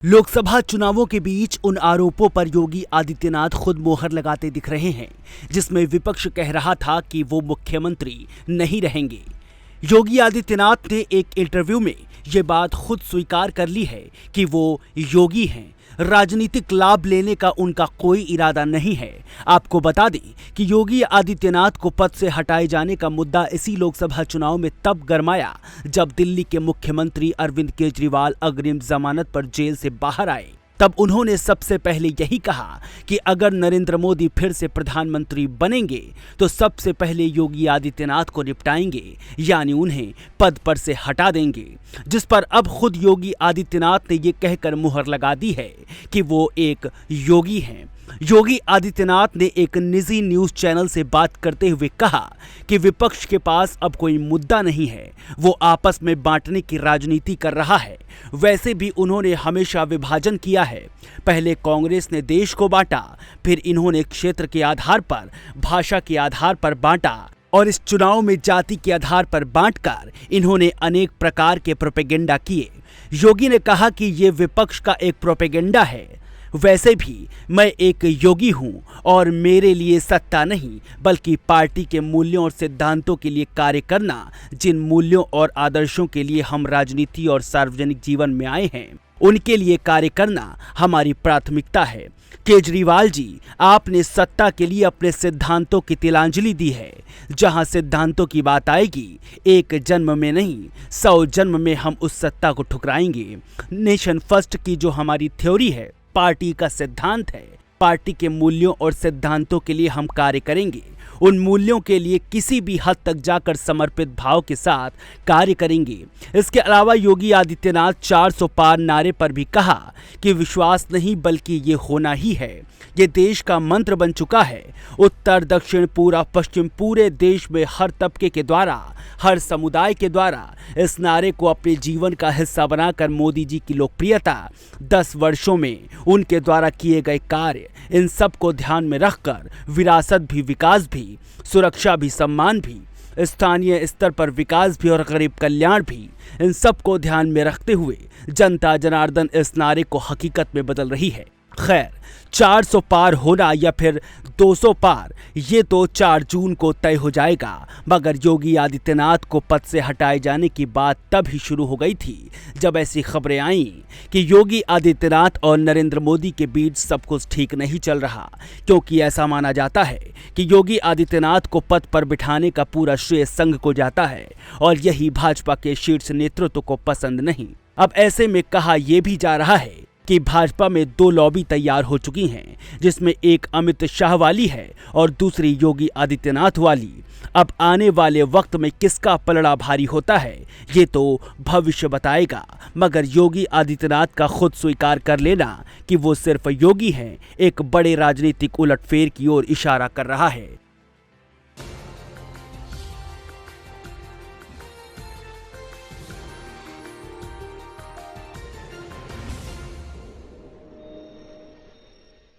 लोकसभा चुनावों के बीच उन आरोपों पर योगी आदित्यनाथ खुद मोहर लगाते दिख रहे हैं जिसमें विपक्ष कह रहा था कि वो मुख्यमंत्री नहीं रहेंगे। योगी आदित्यनाथ ने एक इंटरव्यू में ये बात खुद स्वीकार कर ली है कि वो योगी हैं। राजनीतिक लाभ लेने का उनका कोई इरादा नहीं है। आपको बता दें कि योगी आदित्यनाथ को पद से हटाए जाने का मुद्दा इसी लोकसभा चुनाव में तब गरमाया जब दिल्ली के मुख्यमंत्री अरविंद केजरीवाल अग्रिम जमानत पर जेल से बाहर आए। तब उन्होंने सबसे पहले यही कहा कि अगर नरेंद्र मोदी फिर से प्रधानमंत्री बनेंगे तो सबसे पहले योगी आदित्यनाथ को निपटाएंगे, यानी उन्हें पद पर से हटा देंगे। जिस पर अब खुद योगी आदित्यनाथ ने ये कहकर मुहर लगा दी है कि वो एक योगी हैं। योगी आदित्यनाथ ने एक निजी न्यूज चैनल से बात करते हुए कहा कि विपक्ष के पास अब कोई मुद्दा नहीं है, वो आपस में बांटने की राजनीति कर रहा है। वैसे भी उन्होंने हमेशा विभाजन किया है। पहले कांग्रेस ने देश को बांटा, फिर इन्होंने क्षेत्र के आधार पर, भाषा के आधार पर बांटा और इस चुनाव में जाति के आधार पर बांटकर इन्होंने अनेक प्रकार के प्रोपेगेंडा किए। योगी ने कहा कि ये विपक्ष का एक प्रोपेगेंडा है। वैसे भी मैं एक योगी हूं और मेरे लिए सत्ता नहीं बल्कि पार्टी के मूल्यों और सिद्धांतों के लिए कार्य करना, जिन मूल्यों और आदर्शों के लिए हम राजनीति और सार्वजनिक जीवन में आए हैं, उनके लिए कार्य करना हमारी प्राथमिकता है। केजरीवाल जी, आपने सत्ता के लिए अपने सिद्धांतों की तिलांजलि दी है। जहां सिद्धांतों की बात आएगी, एक जन्म में नहीं 100 जन्म में हम उस सत्ता को ठुकराएंगे। नेशन फर्स्ट की जो हमारी थ्योरी है, पार्टी का सिद्धांत है, पार्टी के मूल्यों और सिद्धांतों के लिए हम कार्य करेंगे। उन मूल्यों के लिए किसी भी हद तक जाकर समर्पित भाव के साथ कार्य करेंगे। इसके अलावा योगी आदित्यनाथ 400 पार नारे पर भी कहा कि विश्वास नहीं बल्कि ये होना ही है। ये देश का मंत्र बन चुका है। उत्तर दक्षिण पूरा पश्चिम, पूरे देश में हर तबके के द्वारा, हर समुदाय के द्वारा इस नारे को अपने जीवन का हिस्सा बनाकर मोदी जी की लोकप्रियता, 10 वर्षों में उनके द्वारा किए गए कार्य, इन सब को ध्यान में रखकर विरासत भी, विकास भी, सुरक्षा भी, सम्मान भी, स्थानीय स्तर पर विकास भी और गरीब कल्याण भी, इन सब को ध्यान में रखते हुए जनता जनार्दन इस नारे को हकीकत में बदल रही है। खैर, 400 पार होना या फिर 200 पार, ये तो 4 जून को तय हो जाएगा। मगर योगी आदित्यनाथ को पद से हटाए जाने की बात तब ही शुरू हो गई थी जब ऐसी खबरें आईं कि योगी आदित्यनाथ और नरेंद्र मोदी के बीच सब कुछ ठीक नहीं चल रहा, क्योंकि ऐसा माना जाता है कि योगी आदित्यनाथ को पद पर बिठाने का पूरा श्रेय संघ को जाता है और यही भाजपा के शीर्ष नेतृत्व को पसंद नहीं। अब ऐसे में कहा यह भी जा रहा है कि भाजपा में 2 लॉबी तैयार हो चुकी हैं, जिसमें एक अमित शाह वाली है और दूसरी योगी आदित्यनाथ वाली। अब आने वाले वक्त में किसका पलड़ा भारी होता है, ये तो भविष्य बताएगा। मगर योगी आदित्यनाथ का खुद स्वीकार कर लेना कि वो सिर्फ योगी हैं, एक बड़े राजनीतिक उलटफेर की ओर इशारा कर रहा है।